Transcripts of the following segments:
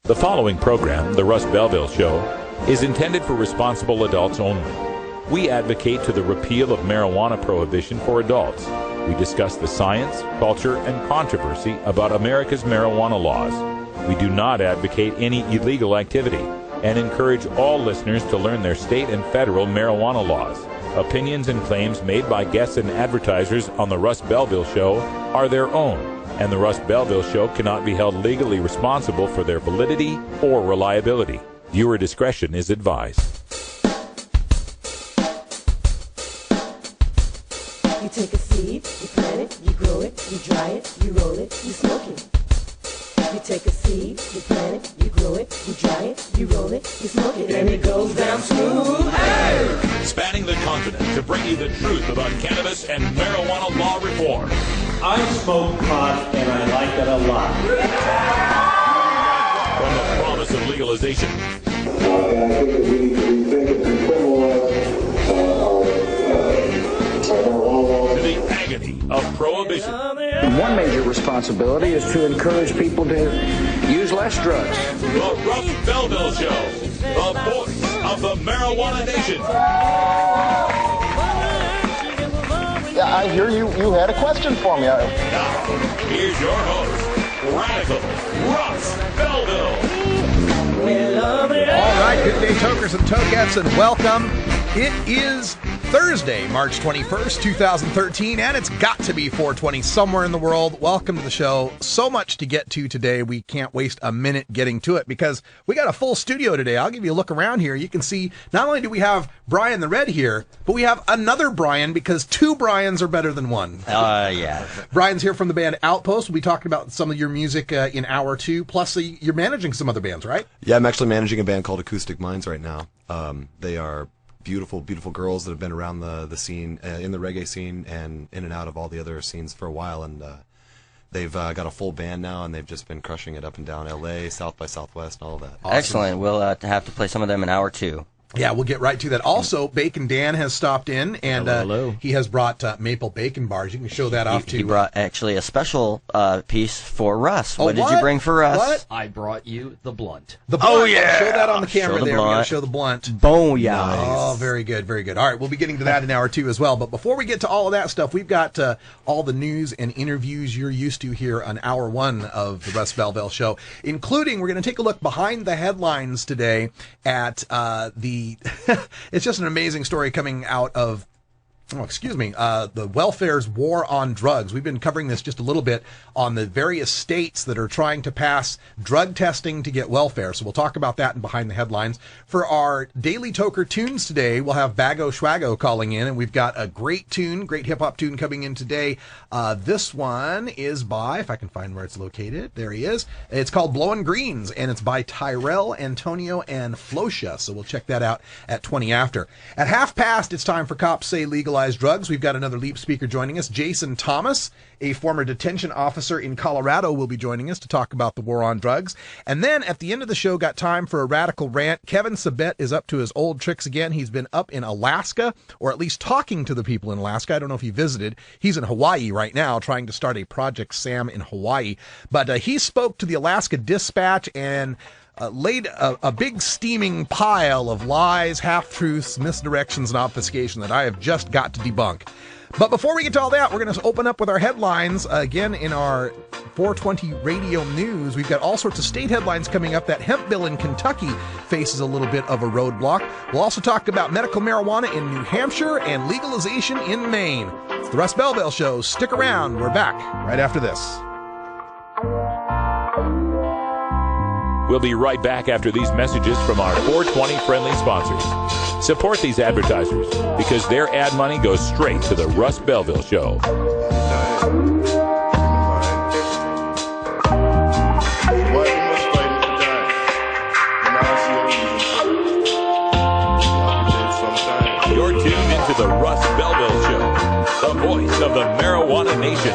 The following program, The Russ Belville Show, is intended for responsible adults only. We advocate to the repeal of marijuana prohibition for adults. We discuss the science, culture, and controversy about America's marijuana laws. We do not advocate any illegal activity and encourage all listeners to learn their state and federal marijuana laws. Opinions and claims made by guests and advertisers on The Russ Belville Show are their own, and The Russ Belville Show cannot be held legally responsible for their validity or reliability. Viewer discretion is advised. You take a seed, you plant it, you grow it, you dry it, you roll it, you smoke it. You take a seed, you plant it, you grow it, you dry it, you roll it, you smoke it, and it goes down smooth. Hey! Spanning the continent to bring you the truth about cannabis and marijuana law reform. I smoke pot and I like it a lot. From the promise of legalization And I think that we need to rethink it and criminalize our marijuana laws. to the agony of prohibition. One major responsibility is to encourage people to use less drugs. The Russ Belville Show, the voice of the marijuana nation. Yeah, I hear you had a question for me. Now, here's your host, Radical Russ Belville. All right, good day, tokers and tokettes, and welcome. It is Thursday, March 21st, 2013, and it's got to be 420 somewhere in the world. Welcome to the show. So much to get to today. We can't waste a minute getting to it because we got a full studio today. I'll give you a look around here. You can see not only do we have Brian the Red here, but we have another Brian because two Brians are better than one. Yeah. Brian's here from the band Outpost. We'll be talking about some of your music in hour two. Plus, you're managing some other bands, right? Yeah, I'm actually managing a band called Acoustic Minds right now. They are beautiful girls that have been around the scene, in the reggae scene and in and out of all the other scenes for a while, and they've got a full band now, and they've just been crushing it up and down LA, South by Southwest, and all of that. Awesome. Excellent. We'll have to play some of them in hour two. Yeah, we'll get right to that. Also, Bacon Dan has stopped in, and hello. He has brought maple bacon bars. You can show that off to. He brought actually a special piece for Russ. Oh, what did you bring for Russ? What? I brought you the blunt. The blunt. Oh, yeah. Show that on the camera Show the there. We're going to blunt. show the blunt. Booyah. Oh, very good, very good. All right, we'll be getting to that in hour two as well. But before we get to all of that stuff, we've got all the news and interviews you're used to here on hour one of the Russ Belville Show, including we're going to take a look behind the headlines today at the... It's just an amazing story coming out of, the welfare's war on drugs. We've been covering this just a little bit on the various states that are trying to pass drug testing to get welfare. So we'll talk about that in Behind the Headlines. For our Daily Toker tunes today, we'll have Bago Schwago calling in, and we've got a great hip-hop tune coming in today. This one is by, if I can find where it's located, there he is. It's called Blowin' Greens, and it's by Tyrell, Antonio, and Flosha. So we'll check that out at 20 after. At half past, it's time for Cops Say Legalize Drugs. We've got another Leap speaker joining us. Jason Thomas, a former detention officer in Colorado, will be joining us to talk about the war on drugs. And then at the end of the show, got time for a radical rant. Kevin Sabet is up to his old tricks again. He's been up in Alaska, or at least talking to the people in Alaska. I don't know if he visited. He's in Hawaii right now, trying to start a Project Sam in Hawaii. But he spoke to the Alaska Dispatch and laid a big steaming pile of lies, half-truths, misdirections, and obfuscation that I have just got to debunk. But before we get to all that, we're going to open up with our headlines. Again, in our 420 radio news, we've got all sorts of state headlines coming up. That hemp bill in Kentucky faces a little bit of a roadblock. We'll also talk about medical marijuana in New Hampshire and legalization in Maine. It's the Russ Belville Show. Stick around. We're back right after this. We'll be right back after these messages from our 420 friendly sponsors. Support these advertisers because their ad money goes straight to the Russ Belville Show. You're tuned into the Russ Belville Show, the voice of the marijuana nation.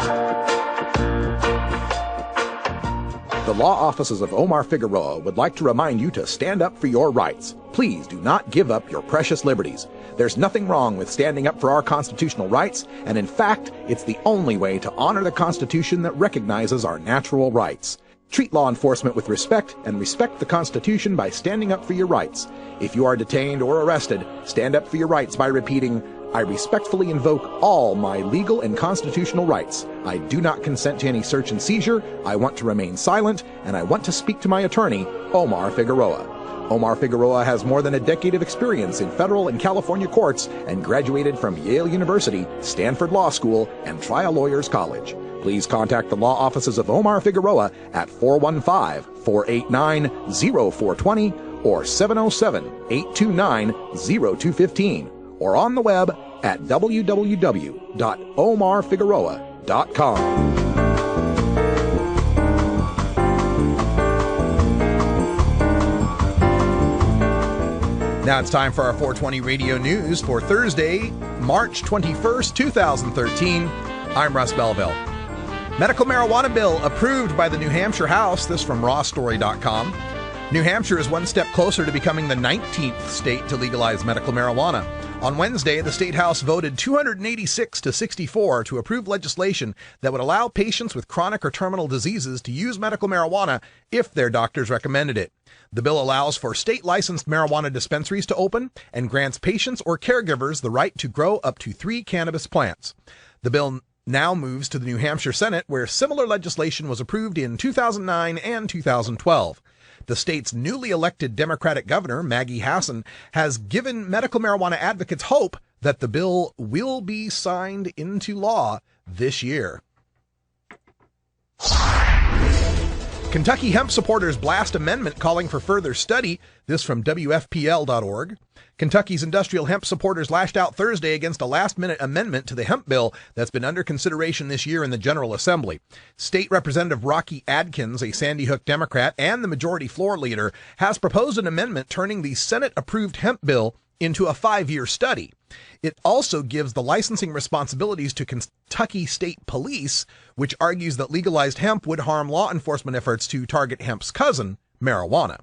The law offices of Omar Figueroa would like to remind you to stand up for your rights. Please do not give up your precious liberties. There's nothing wrong with standing up for our constitutional rights, and in fact, it's the only way to honor the Constitution that recognizes our natural rights. Treat law enforcement with respect and respect the Constitution by standing up for your rights. If you are detained or arrested, stand up for your rights by repeating, I respectfully invoke all my legal and constitutional rights. I do not consent to any search and seizure. I want to remain silent, and I want to speak to my attorney, Omar Figueroa. Omar Figueroa has more than a decade of experience in federal and California courts and graduated from Yale University, Stanford Law School, and Trial Lawyers College. Please contact the law offices of Omar Figueroa at 415-489-0420 or 707-829-0215 or on the web at www.omarfigueroa.com. Now it's time for our 420 Radio News for Thursday, March 21st, 2013. I'm Russ Belville. Medical marijuana bill approved by the New Hampshire House. This from rawstory.com. New Hampshire is one step closer to becoming the 19th state to legalize medical marijuana. On Wednesday, the State House voted 286 to 64 to approve legislation that would allow patients with chronic or terminal diseases to use medical marijuana if their doctors recommended it. The bill allows for state-licensed marijuana dispensaries to open and grants patients or caregivers the right to grow up to 3 cannabis plants. The bill now moves to the New Hampshire Senate, where similar legislation was approved in 2009 and 2012. The state's newly elected Democratic governor, Maggie Hassan, has given medical marijuana advocates hope that the bill will be signed into law this year. Kentucky hemp supporters blast amendment calling for further study. This from WFPL.org. Kentucky's industrial hemp supporters lashed out Thursday against a last-minute amendment to the hemp bill that's been under consideration this year in the General Assembly. State Representative Rocky Adkins, a Sandy Hook Democrat and the majority floor leader, has proposed an amendment turning the Senate-approved hemp bill into a 5-year study. It also gives the licensing responsibilities to Kentucky State Police, which argues that legalized hemp would harm law enforcement efforts to target hemp's cousin, marijuana.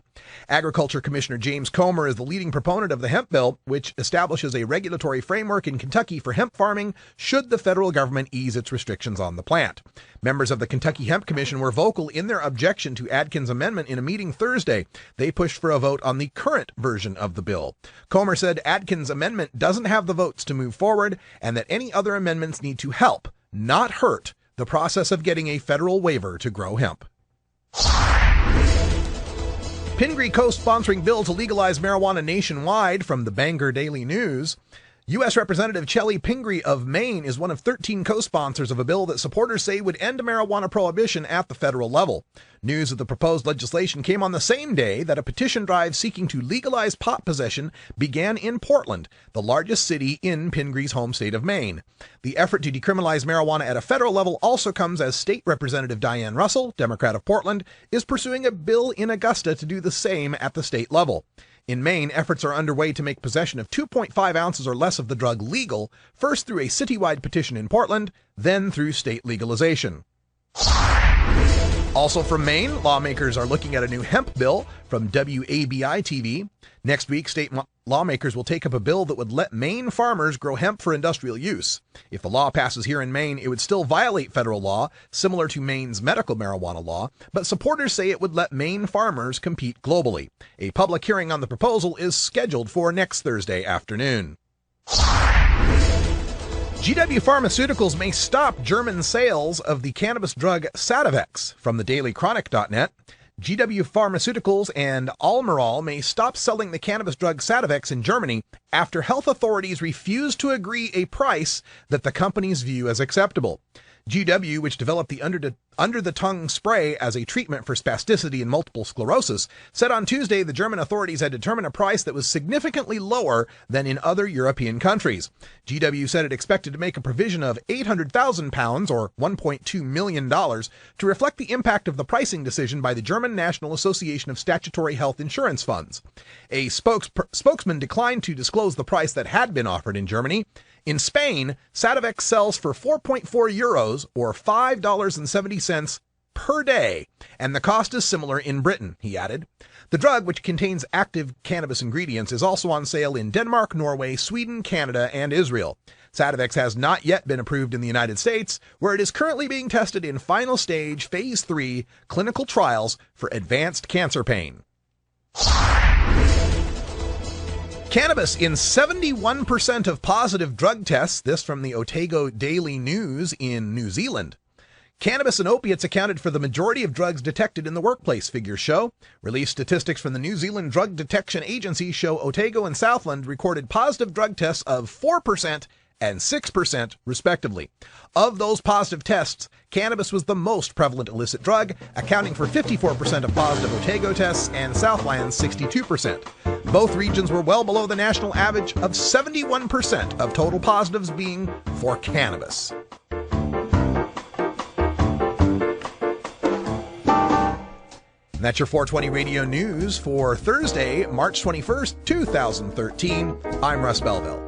Agriculture Commissioner James Comer is the leading proponent of the hemp bill, which establishes a regulatory framework in Kentucky for hemp farming should the federal government ease its restrictions on the plant. Members of the Kentucky Hemp Commission were vocal in their objection to Adkins' amendment in a meeting Thursday. They pushed for a vote on the current version of the bill. Comer said Adkins' amendment doesn't have the votes to move forward and that any other amendments need to help, not hurt, the process of getting a federal waiver to grow hemp. Pingree co-sponsoring bill to legalize marijuana nationwide from the Bangor Daily News. U.S. Representative Chellie Pingree of Maine is one of 13 co-sponsors of a bill that supporters say would end marijuana prohibition at the federal level. News of the proposed legislation came on the same day that a petition drive seeking to legalize pot possession began in Portland, the largest city in Pingree's home state of Maine. The effort to decriminalize marijuana at a federal level also comes as State Representative Diane Russell, Democrat of Portland, is pursuing a bill in Augusta to do the same at the state level. In Maine, efforts are underway to make possession of 2.5 ounces or less of the drug legal, first through a citywide petition in Portland, then through state legalization. Also from Maine, lawmakers are looking at a new hemp bill from WABI-TV. Next week, state lawmakers will take up a bill that would let Maine farmers grow hemp for industrial use. If the law passes here in Maine, it would still violate federal law, similar to Maine's medical marijuana law, but supporters say it would let Maine farmers compete globally. A public hearing on the proposal is scheduled for next Thursday afternoon. GW Pharmaceuticals may stop German sales of the cannabis drug Sativex. From thedailychronic.net, GW Pharmaceuticals and Almirall may stop selling the cannabis drug Sativex in Germany after health authorities refuse to agree a price that the companies view as acceptable. GW, which developed the under-the-tongue spray as a treatment for spasticity and multiple sclerosis, said on Tuesday the German authorities had determined a price that was significantly lower than in other European countries. GW said it expected to make a provision of £800,000 or $1.2 million to reflect the impact of the pricing decision by the German National Association of Statutory Health Insurance Funds. A spokesman declined to disclose the price that had been offered in Germany. In Spain, Sativex sells for €4.4 or $5.70 per day, and the cost is similar in Britain, he added. The drug, which contains active cannabis ingredients, is also on sale in Denmark, Norway, Sweden, Canada, and Israel. Sativex has not yet been approved in the United States, where it is currently being tested in final stage Phase 3 clinical trials for advanced cancer pain. Cannabis in 71% of positive drug tests, this from the Otago Daily News in New Zealand. Cannabis and opiates accounted for the majority of drugs detected in the workplace, figures show. Released statistics from the New Zealand Drug Detection Agency show Otago and Southland recorded positive drug tests of 4% and 6%, respectively. Of those positive tests, cannabis was the most prevalent illicit drug, accounting for 54% of positive Otago tests and Southland 62%. Both regions were well below the national average of 71% of total positives being for cannabis. That's your 420 Radio News for Thursday, March 21st, 2013. I'm Russ Belville.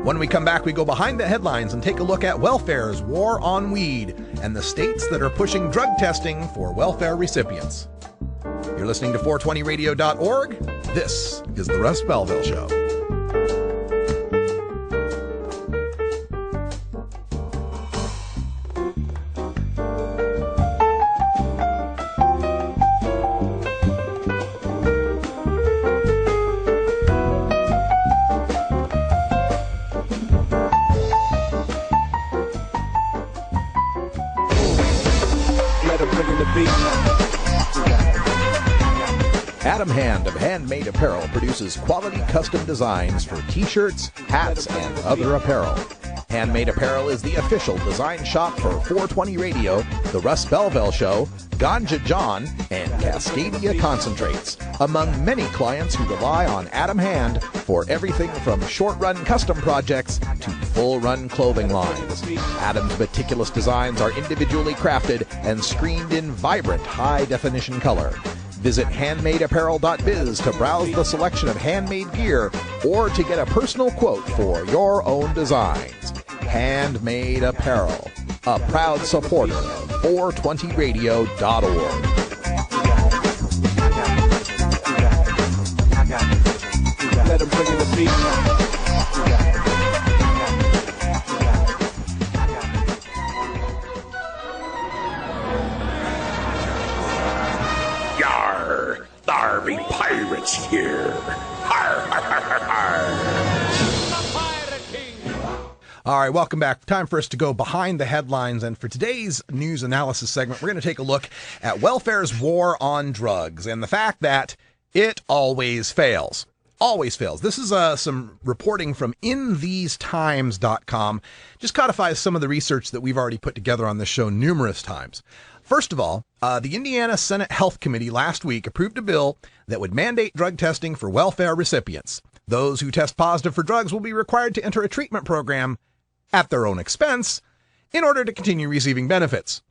When we come back, we go behind the headlines and take a look at welfare's war on weed and the states that are pushing drug testing for welfare recipients. You're listening to 420radio.org. This is the Russ Belville Show. Adam Hand of Handmade Apparel produces quality custom designs for t-shirts, hats, and other apparel. Handmade Apparel is the official design shop for 420 Radio, The Russ Belville Show, Ganja John, and Cascadia Concentrates, among many clients who rely on Adam Hand for everything from short-run custom projects to full-run clothing lines. Adam's meticulous designs are individually crafted and screened in vibrant, high-definition color. Visit handmadeapparel.biz to browse the selection of handmade gear or to get a personal quote for your own designs. Handmade Apparel, a proud supporter of 420radio.org. Let them bring in the beat. There be pirates here. Har, har, har, har, har. All right, welcome back. Time for us to go behind the headlines. And for today's news analysis segment, we're going to take a look at welfare's war on drugs and the fact that it always fails. Always fails. This is some reporting from inthesetimes.com. Just codifies some of the research that we've already put together on this show numerous times. First of all, the Indiana Senate Health Committee last week approved a bill that would mandate drug testing for welfare recipients. Those who test positive for drugs will be required to enter a treatment program at their own expense in order to continue receiving benefits.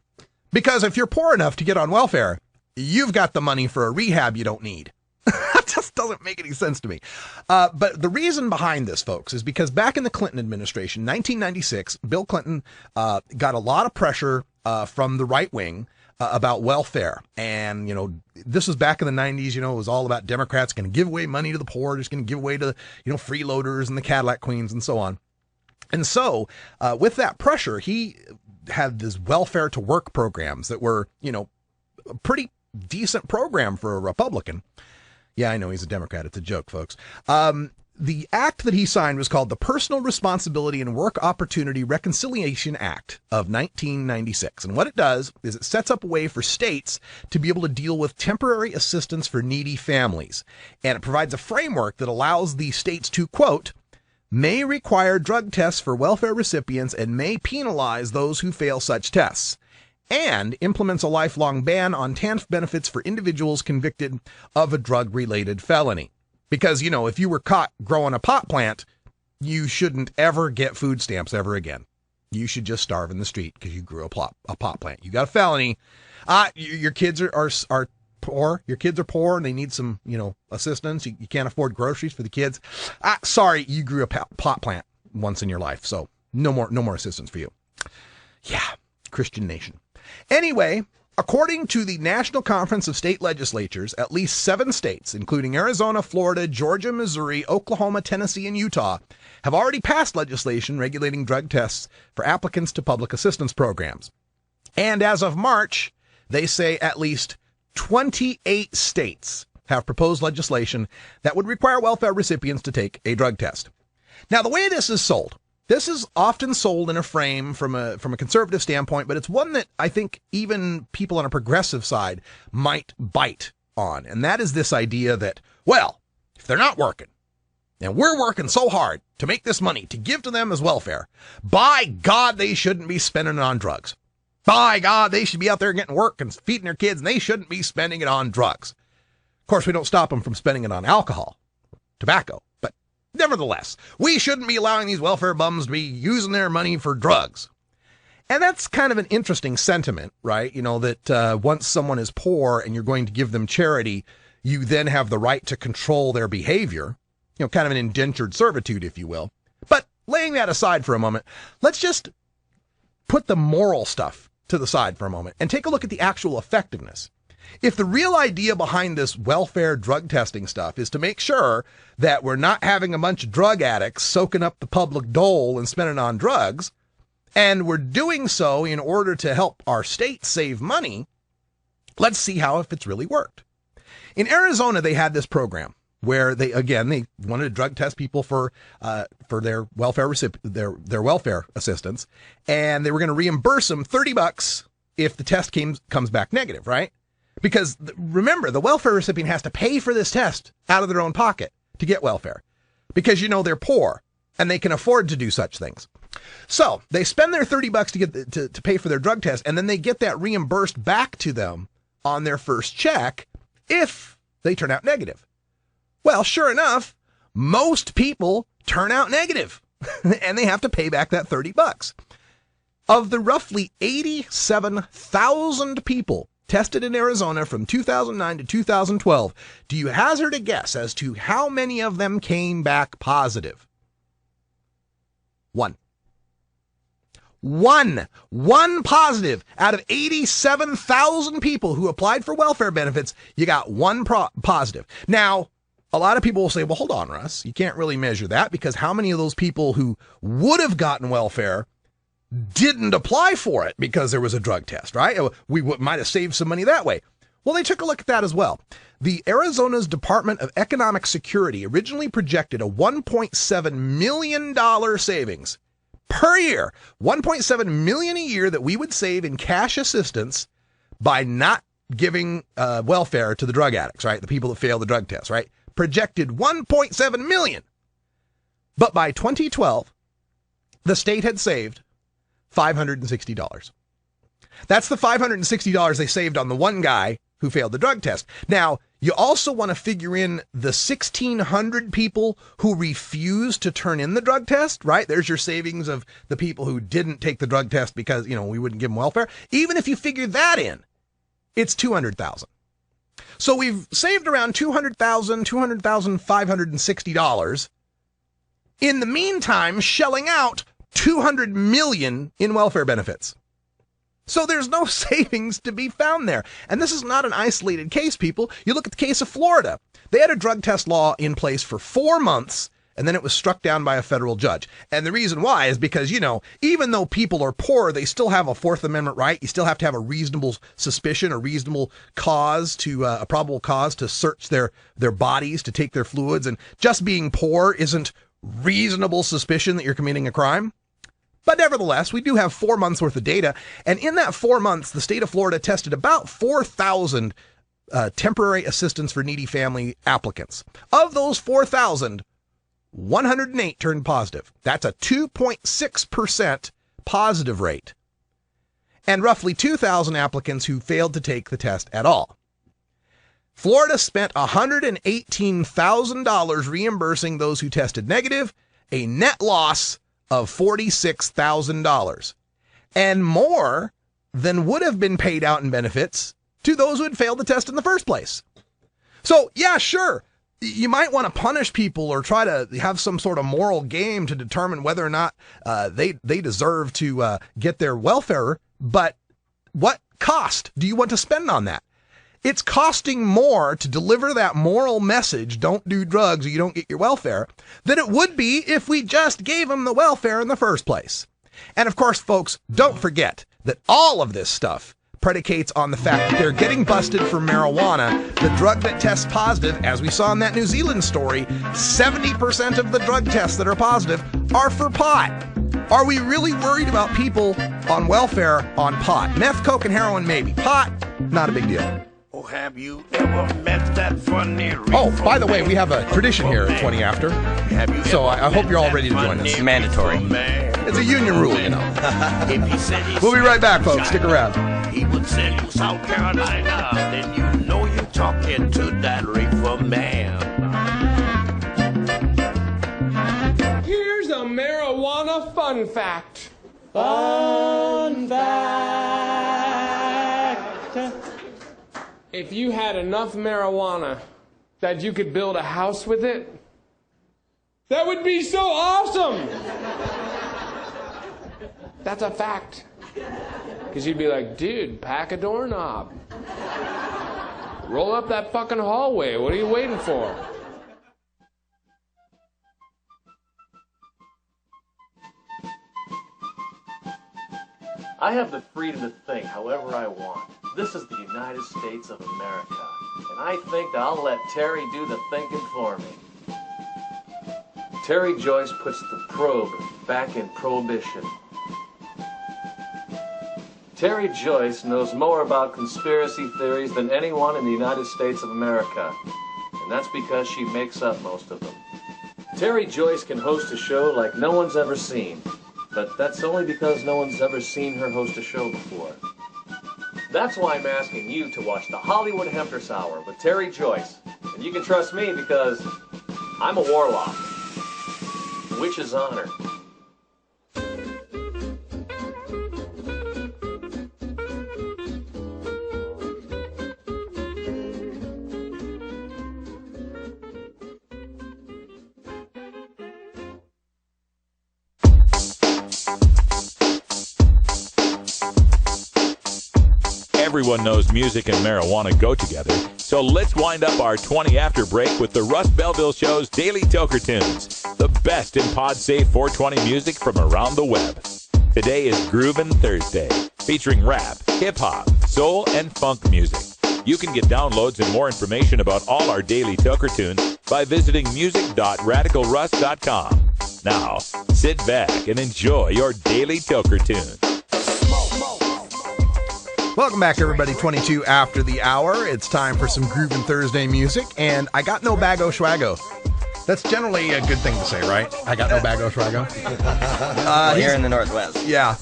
Because if you're poor enough to get on welfare, you've got the money for a rehab you don't need. That just doesn't make any sense to me. But the reason behind this, folks, is because back in the Clinton administration, 1996, Bill Clinton got a lot of pressure from the right wing about welfare. And, you know, this was back in the 90s, you know, it was all about Democrats going to give away money to the poor, just going to give away to, you know, freeloaders and the Cadillac queens and so on. And so with that pressure, he had this welfare to work programs that were, you know, a pretty decent program for a Republican. Yeah, I know he's a Democrat. It's a joke, folks. The act that he signed was called the Personal Responsibility and Work Opportunity Reconciliation Act of 1996. And what it does is it sets up a way for states to be able to deal with temporary assistance for needy families. And it provides a framework that allows the states to, quote, may require drug tests for welfare recipients and may penalize those who fail such tests, and implements a lifelong ban on TANF benefits for individuals convicted of a drug-related felony. Because, you know, if you were caught growing a pot plant, you shouldn't ever get food stamps ever again. You should just starve in the street because you grew a pot plant. You got a felony. Your kids are poor. Your kids are poor and they need some, you know, assistance. You can't afford groceries for the kids. Sorry, you grew a pot plant once in your life. So no more assistance for you. Yeah, Christian nation. Anyway, According to the National Conference of State Legislatures, at least 7 states, including Arizona, Florida, Georgia, Missouri, Oklahoma, Tennessee, and Utah, have already passed legislation regulating drug tests for applicants to public assistance programs. And as of March, they say at least 28 states have proposed legislation that would require welfare recipients to take a drug test. Now, the way this is sold, this is often sold in a frame from a conservative standpoint, but it's one that I think even people on a progressive side might bite on. And that is this idea that, well, if they're not working, and we're working so hard to make this money to give to them as welfare, by God, they shouldn't be spending it on drugs. By God, they should be out there getting work and feeding their kids, and they shouldn't be spending it on drugs. Of course, we don't stop them from spending it on alcohol, tobacco, but nevertheless, we shouldn't be allowing these welfare bums to be using their money for drugs. And that's kind of an interesting sentiment, right? You know, that once someone is poor and you're going to give them charity, you then have the right to control their behavior. You know, kind of an indentured servitude, if you will. But laying that aside for a moment, let's just put the moral stuff to the side for a moment and take a look at the actual effectiveness. If the real idea behind this welfare drug testing stuff is to make sure that we're not having a bunch of drug addicts soaking up the public dole and spending on drugs, and we're doing so in order to help our state save money, let's see how if it's really worked. In Arizona, they had this program where they wanted to drug test people for their welfare their welfare assistance, and they were going to reimburse them $30 if the test comes back negative, right? Because remember, the welfare recipient has to pay for this test out of their own pocket to get welfare, because they're poor and they can afford to do such things. So they spend their $30 to get to pay for their drug test, and then they get that reimbursed back to them on their first check if they turn out negative. Well, sure enough, most people turn out negative and they have to pay back that $30. Of the roughly 87,000 people tested in Arizona from 2009 to 2012, do you hazard a guess as to how many of them came back positive? One positive out of 87,000 people who applied for welfare benefits. You got one positive. Now, a lot of people will say, well, hold on, Russ, you can't really measure that, because how many of those people who would have gotten welfare didn't apply for it because there was a drug test, right? We might have saved some money that way. Well, they took a look at that as well. The Arizona's Department of Economic Security originally projected a $1.7 million savings per year, $1.7 million a year that we would save in cash assistance by not giving welfare to the drug addicts, right? The people that fail the drug test, right? Projected $1.7 million. But by 2012, the state had saved $560. That's the $560 they saved on the one guy who failed the drug test. Now, you also want to figure in the 1,600 people who refused to turn in the drug test, right? There's your savings of the people who didn't take the drug test because, we wouldn't give them welfare. Even if you figure that in, it's $200,000. So we've saved around $200,560. In the meantime, shelling out $200 million in welfare benefits. So there's no savings to be found there. And this is not an isolated case, people. You look at the case of Florida. They had a drug test law in place for 4 months, and then it was struck down by a federal judge. And the reason why is because, even though people are poor, they still have a Fourth Amendment right. You still have to have a reasonable suspicion, a reasonable cause a probable cause to search their bodies, to take their fluids. And just being poor isn't reasonable suspicion that you're committing a crime. But nevertheless, we do have 4 months worth of data. And in that 4 months, the state of Florida tested about 4,000 temporary assistance for needy family applicants. Of those 4,000, 108 turned positive. That's a 2.6% positive rate. And roughly 2,000 applicants who failed to take the test at all. Florida spent $118,000 reimbursing those who tested negative, a net loss of $46,000, and more than would have been paid out in benefits to those who had failed the test in the first place. So, yeah, sure, you might want to punish people or try to have some sort of moral game to determine whether or not they deserve to get their welfare, but what cost do you want to spend on that? It's costing more to deliver that moral message, don't do drugs or you don't get your welfare, than it would be if we just gave them the welfare in the first place. And of course, folks, don't forget that all of this stuff predicates on the fact that they're getting busted for marijuana, the drug that tests positive. As we saw in that New Zealand story, 70% of the drug tests that are positive are for pot. Are we really worried about people on welfare on pot? Meth, coke, and heroin, maybe. Pot, not a big deal. Oh, have you ever met that funny Oh, by the way, we have a tradition here at 20 After, so I hope you're all ready to join us. It's mandatory. It's a union rule, you know. We'll be right back, folks. Stick around. He would send you South Carolina, then you know you're talking to that reefer man. Here's a marijuana fun fact. Fun fact. If you had enough marijuana that you could build a house with it, that would be so awesome. That's a fact. Because you'd be like, dude, pack a doorknob. Roll up that fucking hallway. What are you waiting for? I have the freedom to think however I want. This is the United States of America, and I think I'll let Terry do the thinking for me. Terry Joyce puts the probe back in prohibition. Terry Joyce knows more about conspiracy theories than anyone in the United States of America, and that's because she makes up most of them. Terry Joyce can host a show like no one's ever seen, but that's only because no one's ever seen her host a show before. That's why I'm asking you to watch the Hollywood Hempress Hour with Terry Joyce. And you can trust me because I'm a warlock. Which is honor. Everyone knows music and marijuana go together, so let's wind up our 20 After break with the Russ Belville Show's Daily Toker Tunes, the best in pod-safe 420 music from around the web. Today is Groovin' Thursday, featuring rap, hip-hop, soul, and funk music. You can get downloads and more information about all our Daily Toker Tunes by visiting music.radicalruss.com. Now, sit back and enjoy your Daily Toker Tune. Welcome back, everybody. 22 after the hour. It's time for some Groovin' Thursday music, and I got no bago schwago. That's generally a good thing to say, right? I got no bago schwago. Here in the Northwest. Yeah.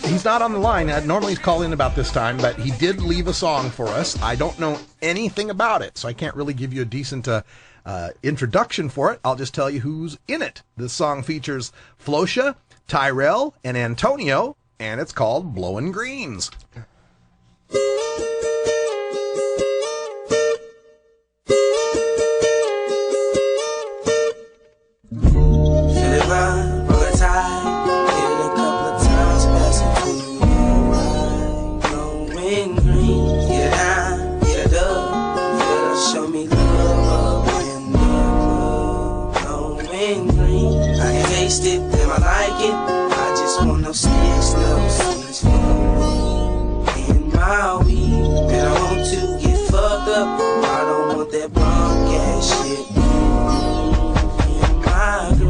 He's not on the line. Normally he's calling in about this time, but he did leave a song for us. I don't know anything about it, so I can't really give you a decent introduction for it. I'll just tell you who's in it. This song features Flosha, Tyrell, and Antonio, and it's called Blowin' Greens.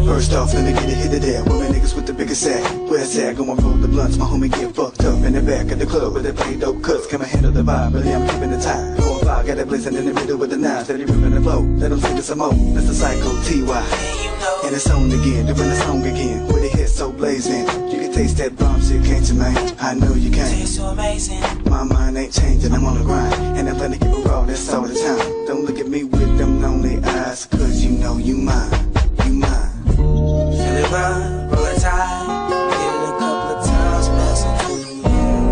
First off, let me get a hit of that. Women niggas with the biggest sack. Where's that? Gonna roll the blunts. My homie get fucked up in the back of the club where they play dope cuts. Can I handle the vibe? Really, I'm keeping the time. 4 or 5, got it blazing in the middle with the knives. That he ripping the flow. Let them see this some more. That's the Psycho T.Y. And it's on again, doing the song again. With the hit so blazing. You can taste that bomb shit, can't you, man? I know you can. Tastes so amazing. My mind ain't changing, I'm on the grind. And I'm plenty people raw, that's all the time. Don't look at me with them lonely eyes, cause you know you mine. You mine. Feel it run, roll it tight. Hit it a couple of times, passing through the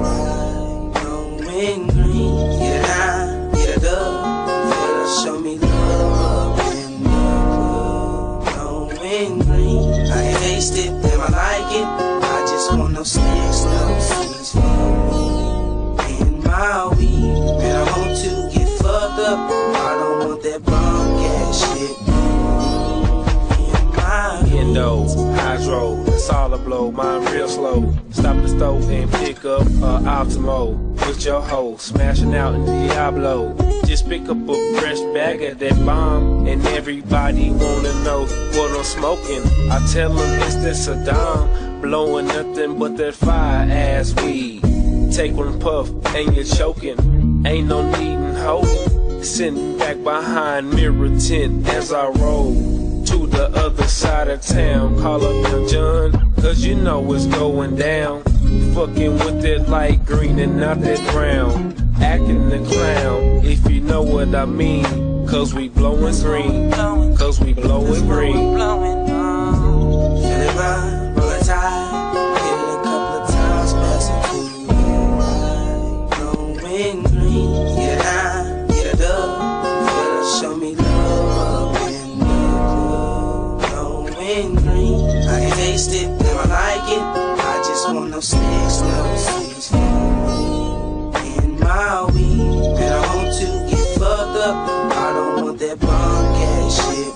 right. Going green, get it high, get it up. Feel it, show me love up in the club. Going green, I ain't taste it, damn I like it. I just want no sticks, no seeds for me. In my solid blow, mine real slow. Stop the stove and pick up Optimo with your hoe, smashing out in Diablo. Just pick up a fresh bag of that bomb, and everybody wanna know what I'm smoking. I tell them it's that Saddam, blowing nothing but that fire-ass weed. Take one puff and you're choking, ain't no needin' hope. Sitting back behind mirror tint as I roll to the other side of town. Call up your John, cause you know what's going down. Fucking with that light green and not that brown. Acting the clown, if you know what I mean. Cause we blowing green, cause we blowing green. Feel it run, roll it tight. Hit it a couple of times, pass it through the right. Blowing green, get it high, get it up. Feel it, show me love up in the club. Blowing green, I can taste it, and I like it. I just want no snakes, no seeds for me. In my weed, and I want to get fucked up. I don't want that bunk ass shit.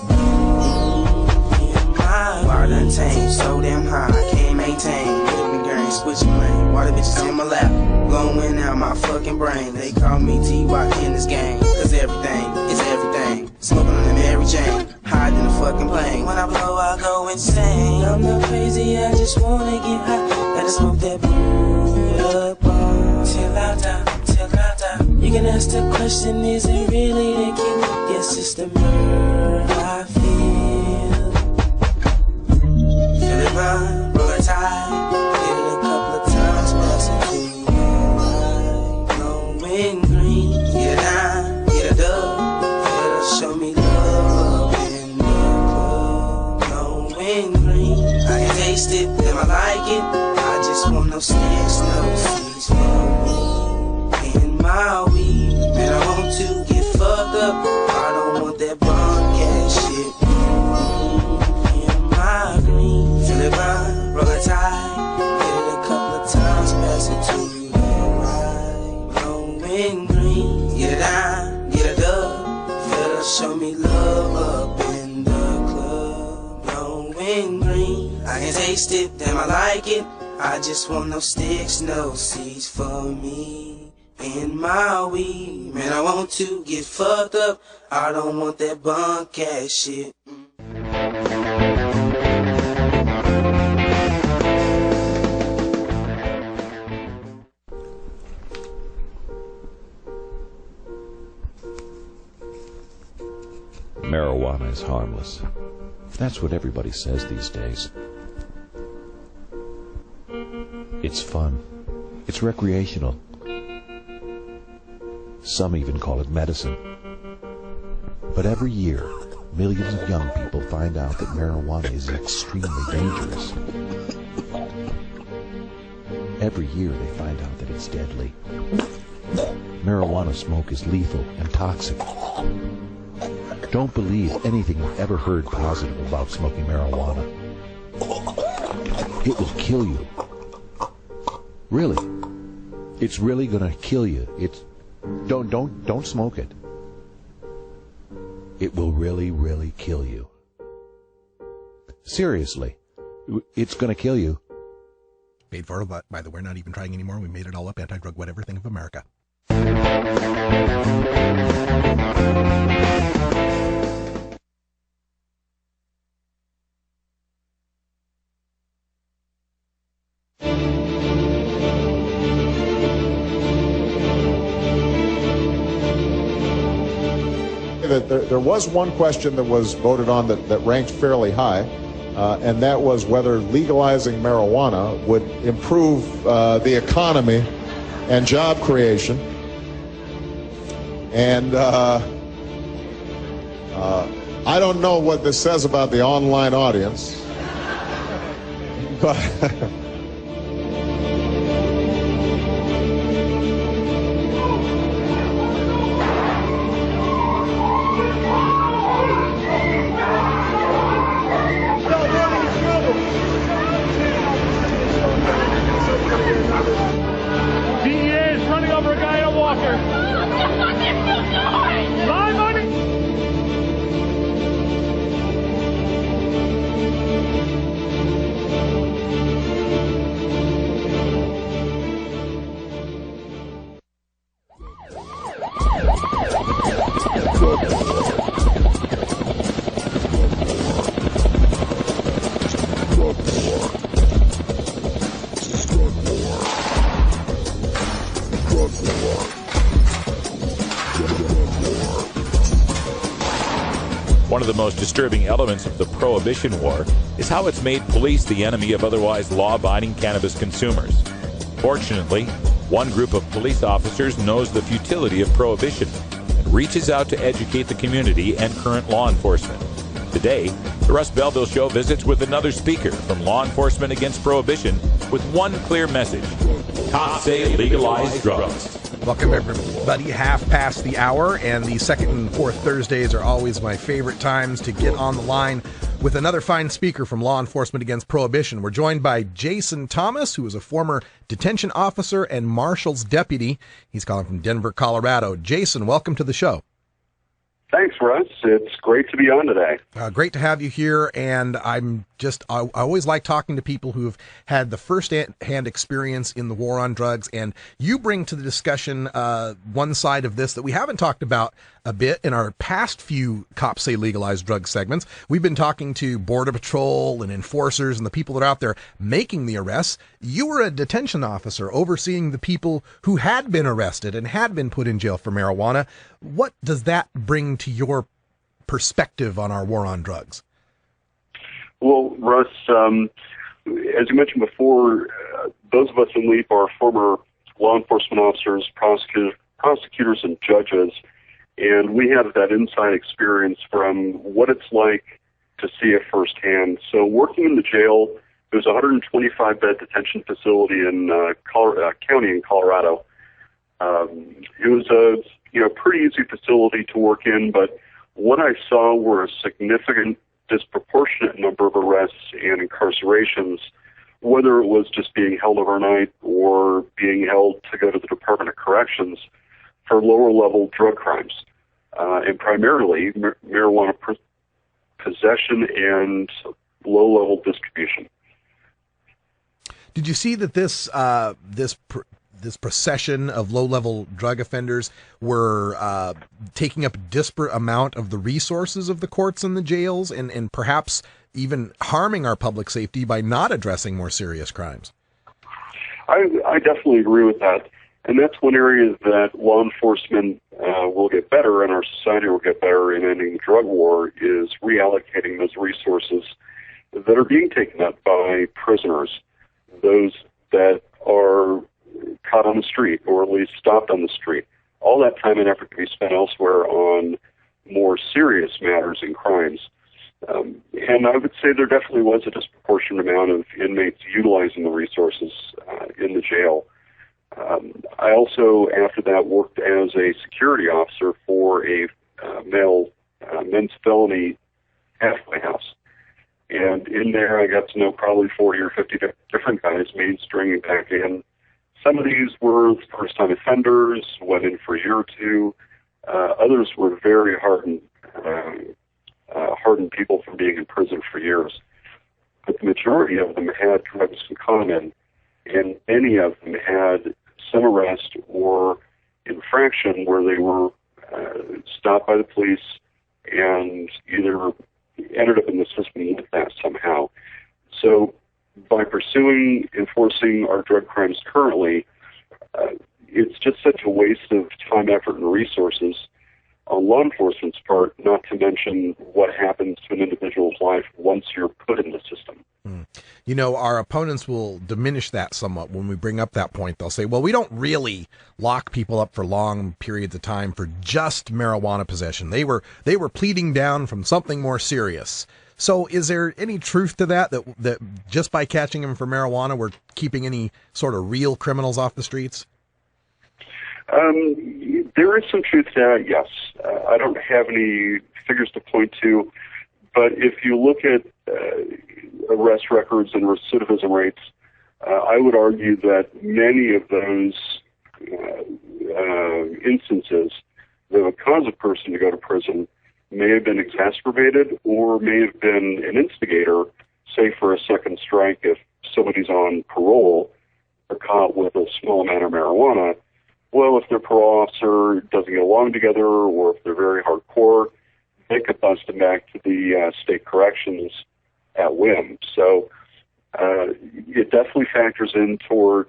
Water done tame, so damn high, I can't maintain. Hit me green, switching lane. Water bitches on my lap, blowing out my fucking brain. They call me T-Rock in this game, cause everything is everything. Smoking on the Mary Jane, hiding in the fucking plane. When I blow, I go insane. I'm not crazy, I just wanna get high. Gotta smoke that up till I die, till I die. You can ask the question, is it really the kick? Yes, it's the murder I feel. Feel it run, roll it tight. Hit it a couple of times, pass it through the right. Blowing green, get it down, get it up. Feel it, show me love up in the club. Blowing green, I can taste it, and I like it. I just want no sticks, no seeds for me. In my weed, man, I want to get fucked up. I don't want that bunk ass shit. In my green, feel it run, roll it tight. Hit it a couple of times, pass it to the right. Blowing green, get it down, get it up. Feel it, show me love up in the club. Blowing green, I can taste it, damn I like it. I just want no sticks, no seeds for me. In my weed, man, I want to get fucked up. I don't want that bunk ass shit. Marijuana is harmless. That's what everybody says these days. It's fun. It's recreational. Some even call it medicine. But every year, millions of young people find out that marijuana is extremely dangerous. Every year they find out that it's deadly. Marijuana smoke is lethal and toxic. Don't believe anything you've ever heard positive about smoking marijuana. It will kill you. Really. It's really gonna kill you. Don't smoke it. It will really, really kill you. Seriously. It's gonna kill you. Paid for, but by the way, we're not even trying anymore. We made it all up. Anti-drug, whatever thing of America. There was one question that was voted on that ranked fairly high, and that was whether legalizing marijuana would improve the economy and job creation. And I don't know what this says about the online audience, but One of the most disturbing elements of the Prohibition War is how it's made police the enemy of otherwise law-abiding cannabis consumers. Fortunately, one group of police officers knows the futility of prohibition and reaches out to educate the community and current law enforcement. Today, the Russ Belville Show visits with another speaker from Law Enforcement Against Prohibition with one clear message. Cops say legalize drugs. Welcome, everybody. Half past the hour, and the second and fourth Thursdays are always my favorite times to get on the line with another fine speaker from Law Enforcement Against Prohibition. We're joined by Jason Thomas, who is a former detention officer and marshal's deputy. He's calling from Denver, Colorado. Jason, welcome to the show. Thanks, Russ. It's great to be on today. Great to have you here, and I always like talking to people who have had the first-hand experience in the war on drugs, and you bring to the discussion one side of this that we haven't talked about a bit in our past few Cops Say Legalize Drugs segments. We've been talking to Border Patrol and enforcers and the people that are out there making the arrests. You were a detention officer overseeing the people who had been arrested and had been put in jail for marijuana. What does that bring to your perspective on our war on drugs? Well, Russ, as you mentioned before, those of us in LEAP are former law enforcement officers, prosecutors, and judges, and we have that inside experience from what it's like to see it firsthand. So working in the jail, there's a 125-bed detention facility in county in Colorado. It was a pretty easy facility to work in, but what I saw were a significant, disproportionate number of arrests and incarcerations, whether it was just being held overnight or being held to go to the Department of Corrections for lower-level drug crimes, and primarily marijuana possession and low-level distribution. Did you see that this procession of low-level drug offenders were taking up a disparate amount of the resources of the courts and the jails, and perhaps even harming our public safety by not addressing more serious crimes? I definitely agree with that. And that's one area that law enforcement will get better and our society will get better in ending the drug war is reallocating those resources that are being taken up by prisoners, those that are caught on the street or at least stopped on the street. All that time and effort to be spent elsewhere on more serious matters and crimes. And I would say there definitely was a disproportionate amount of inmates utilizing the resources in the jail. I also, after that, worked as a security officer for a men's felony halfway house. And in there, I got to know probably 40 or 50 different guys, mainstreaming back in. Some of these were first-time offenders, went in for a year or two. Others were very hardened people from being in prison for years. But the majority of them had drugs in common, and many of them had some arrest or infraction where they were stopped by the police and either ended up in the system with that somehow. So by enforcing our drug crimes currently, it's just such a waste of time, effort, and resources on law enforcement's part, not to mention what happens to an individual's life once you're put in the system. You know, our opponents will diminish that somewhat when we bring up that point. They'll say, well, we don't really lock people up for long periods of time for just marijuana possession. They were pleading down from something more serious. So is there any truth to that just by catching them for marijuana, we're keeping any sort of real criminals off the streets? There is some truth to that, yes. I don't have any figures to point to, but if you look at arrest records and recidivism rates, I would argue that many of those instances that would cause a person to go to prison may have been exacerbated or may have been an instigator, say for a second strike if somebody's on parole or caught with a small amount of marijuana. Well, if their parole officer doesn't get along together or if they're very hardcore, they could bust them back to the state corrections at whim. So it definitely factors in toward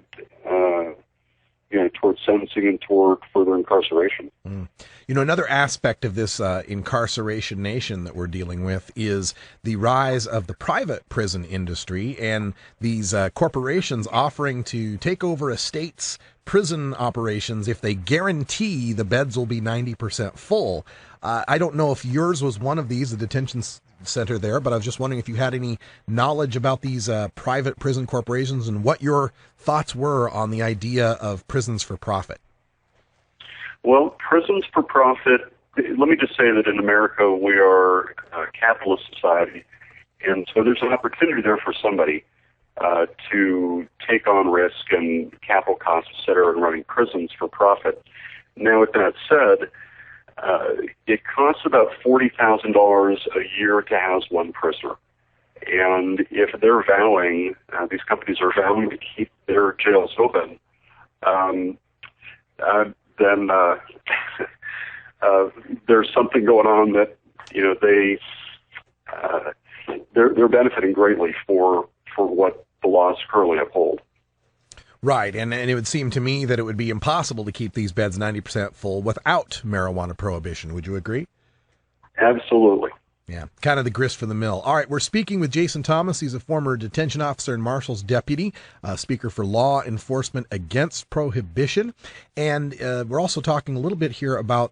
sentencing and toward further incarceration. Another aspect of this incarceration nation that we're dealing with is the rise of the private prison industry and these corporations offering to take over a state's prison operations if they guarantee the beds will be 90% full. I don't know if yours was one of these, the detention center there, but I was just wondering if you had any knowledge about these private prison corporations and what your thoughts were on the idea of prisons for profit. Well, prisons for profit, let me just say that in America we are a capitalist society, and so there's an opportunity there for somebody to take on risk and capital costs, et cetera, in running prisons for profit. Now, with that said, it costs about $40,000 a year to house one prisoner. And if they're vowing, these companies are vowing to keep their jails open, then there's something going on that, they're benefiting greatly for what the laws currently uphold. Right, and it would seem to me that it would be impossible to keep these beds 90% full without marijuana prohibition. Would you agree? Absolutely. Yeah, kind of the grist for the mill. All right, we're speaking with Jason Thomas. He's a former detention officer and marshal's deputy, speaker for Law Enforcement Against Prohibition. And we're also talking a little bit here about,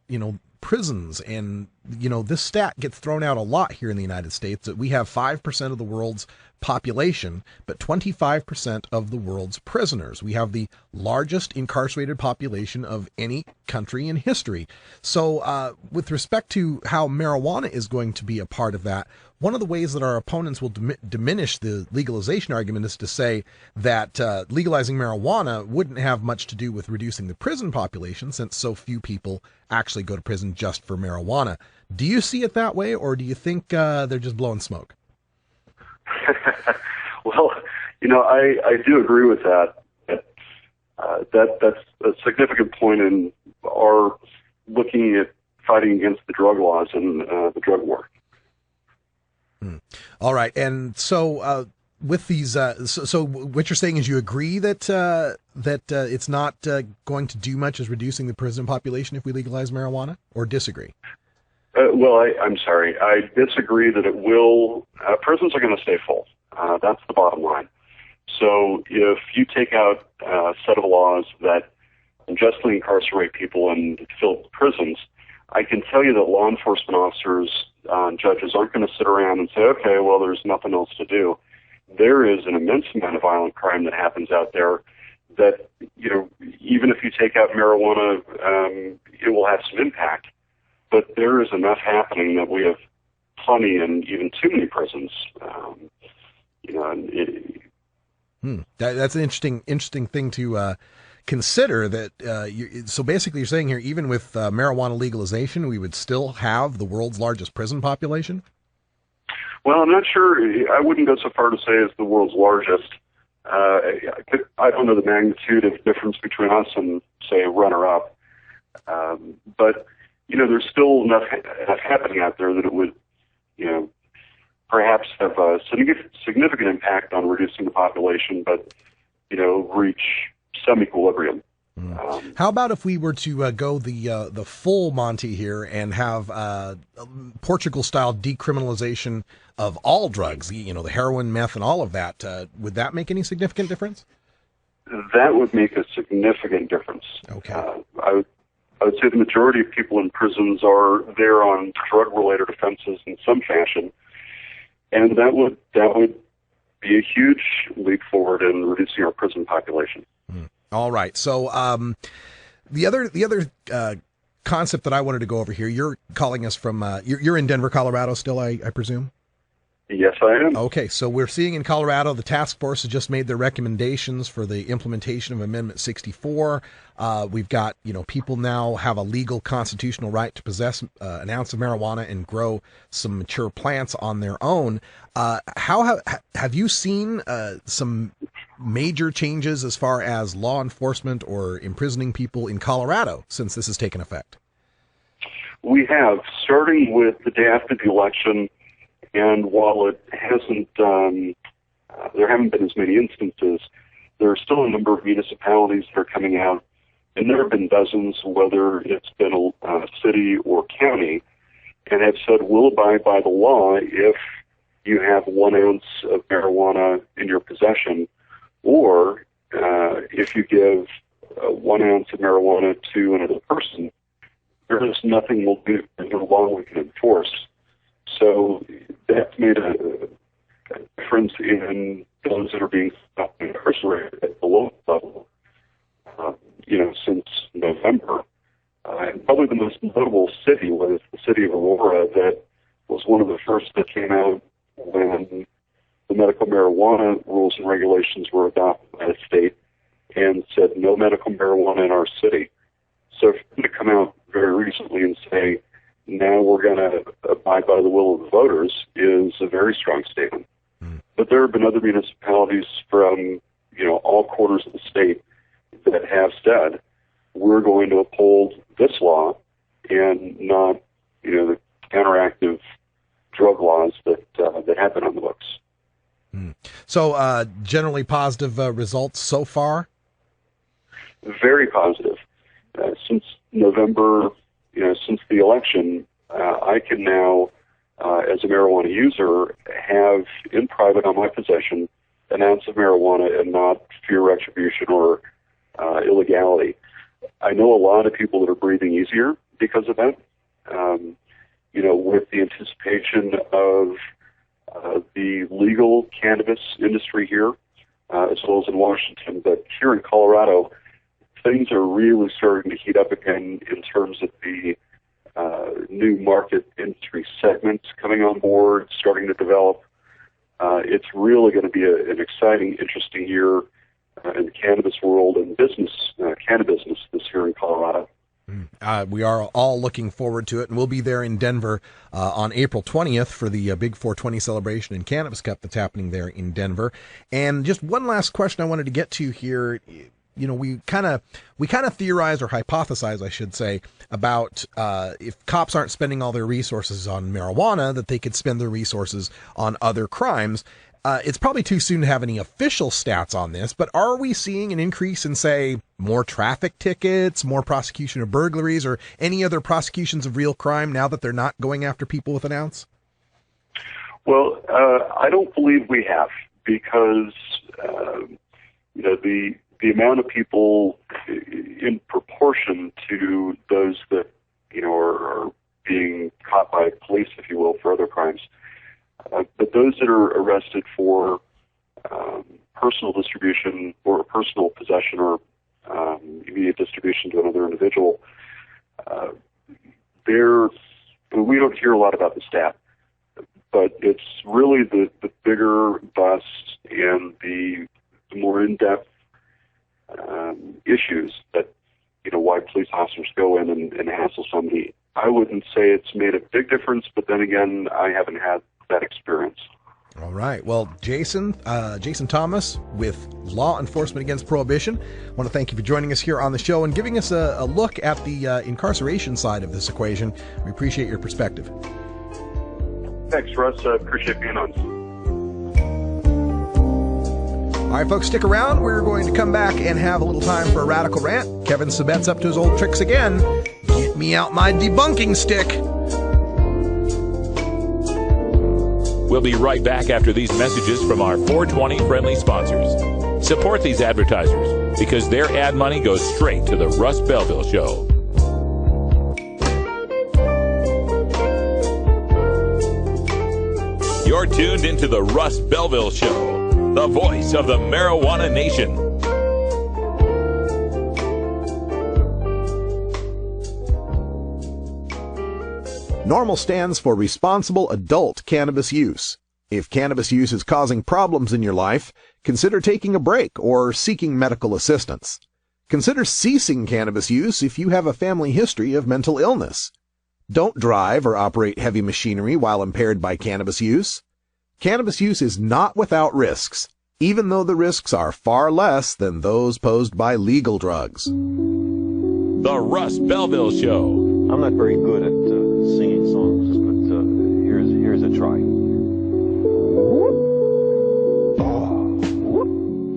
prisons. And, this stat gets thrown out a lot here in the United States, that we have 5% of the world's population, but 25% of the world's prisoners. We have the largest incarcerated population of any country in history. So with respect to how marijuana is going to be a part of that, one of the ways that our opponents will diminish the legalization argument is to say that legalizing marijuana wouldn't have much to do with reducing the prison population, since so few people actually go to prison just for marijuana. Do you see it that way, or do you think they're just blowing smoke? Well, I do agree with that. That's a significant point in our looking at fighting against the drug laws and the drug war. All right, and so with these, so what you're saying is you agree that it's not going to do much as reducing the prison population if we legalize marijuana, or disagree? Well, I'm sorry. I disagree that it will. Prisons are going to stay full. That's the bottom line. So if you take out a set of laws that unjustly incarcerate people in filled prisons, I can tell you that law enforcement officers, judges aren't going to sit around and say, okay, well, there's nothing else to do. There is an immense amount of violent crime that happens out there that, even if you take out marijuana, it will have some impact. But there is enough happening that we have plenty and even too many prisons. That's an interesting thing to consider. That so basically, you're saying here, even with marijuana legalization, we would still have the world's largest prison population. Well, I'm not sure. I wouldn't go so far to say it's the world's largest. I don't know the magnitude of difference between us and, say, a runner-up. But there's still enough happening out there that it would, perhaps have a significant impact on reducing the population, but, reach some equilibrium. How about if we were to go the full Monty here and have Portugal-style decriminalization of all drugs, the heroin, meth, and all of that? Would that make any significant difference? That would make a significant difference. Okay. I would say the majority of people in prisons are there on drug-related offenses in some fashion, and that would be a huge leap forward in reducing our prison population. All right. So the other concept that I wanted to go over here, you're calling us from you're in Denver, Colorado still, I presume? Yes, I am. Okay, so we're seeing in Colorado the task force has just made their recommendations for the implementation of Amendment 64. We've got, people now have a legal constitutional right to possess an ounce of marijuana and grow some mature plants on their own. How have you seen some major changes as far as law enforcement or imprisoning people in Colorado since this has taken effect? We have, starting with the day after the election. And while it hasn't, there haven't been as many instances, there are still a number of municipalities that are coming out and there have been dozens, whether it's been a city or county, and have said, we'll abide by the law if you have 1 ounce of marijuana in your possession, or if you give 1 ounce of marijuana to another person, there is nothing we'll do, no law we can enforce. So that's made a difference in those that are being incarcerated at the local level, since November. And probably the most notable city was the city of Aurora, that was one of the first that came out when the medical marijuana rules and regulations were adopted by the state, and said no medical marijuana in our city. So for them to come out very recently and say, now we're going to abide by the will of the voters, is a very strong statement. But there have been other municipalities from, all quarters of the state that have said, we're going to uphold this law and not, the counteractive drug laws that have been on the books. So generally positive results so far? Very positive. Since November, since the election, I can now, as a marijuana user, have in private on my possession an ounce of marijuana and not fear retribution or illegality. I know a lot of people that are breathing easier because of that. With the anticipation of the legal cannabis industry here, as well as in Washington, but here in Colorado, things are really starting to heat up again in terms of the new market industry segments coming on board, starting to develop. It's really going to be an exciting, interesting year in the cannabis world and cannabis business this year in Colorado. We are all looking forward to it, and we'll be there in Denver on April 20th for the Big 420 celebration and Cannabis Cup that's happening there in Denver. And just one last question I wanted to get to here. We kind of theorize or hypothesize, I should say, about if cops aren't spending all their resources on marijuana, that they could spend their resources on other crimes. It's probably too soon to have any official stats on this, but are we seeing an increase in, say, more traffic tickets, more prosecution of burglaries, or any other prosecutions of real crime now that they're not going after people with an ounce? Well, I don't believe we have, because the amount of people in proportion to those that are being caught by police, if you will, for other crimes. But those that are arrested for personal distribution or personal possession or immediate distribution to another individual, we don't hear a lot about the stat, but it's really the bigger busts and the more in-depth issues that, why police officers go in and hassle somebody. I wouldn't say it's made a big difference, but then again, I haven't had that experience. All right. Well, Jason Thomas with Law Enforcement Against Prohibition, I want to thank you for joining us here on the show and giving us a look at the incarceration side of this equation. We appreciate your perspective. Thanks, Russ. I appreciate being on. All right, folks, stick around. We're going to come back and have a little time for a radical rant. Kevin Sabet's up to his old tricks again. Get me out my debunking stick. We'll be right back after these messages from our 420 friendly sponsors. Support these advertisers because their ad money goes straight to the Russ Belville Show. You're tuned into the Russ Belville Show, the voice of the marijuana nation. NORMAL stands for Responsible Adult Cannabis Use. If cannabis use is causing problems in your life, consider taking a break or seeking medical assistance. Consider ceasing cannabis use if you have a family history of mental illness. Don't drive or operate heavy machinery while impaired by cannabis use. Cannabis use is not without risks, even though the risks are far less than those posed by legal drugs. The Russ Belville Show. I'm not very good at singing songs, but here's a try.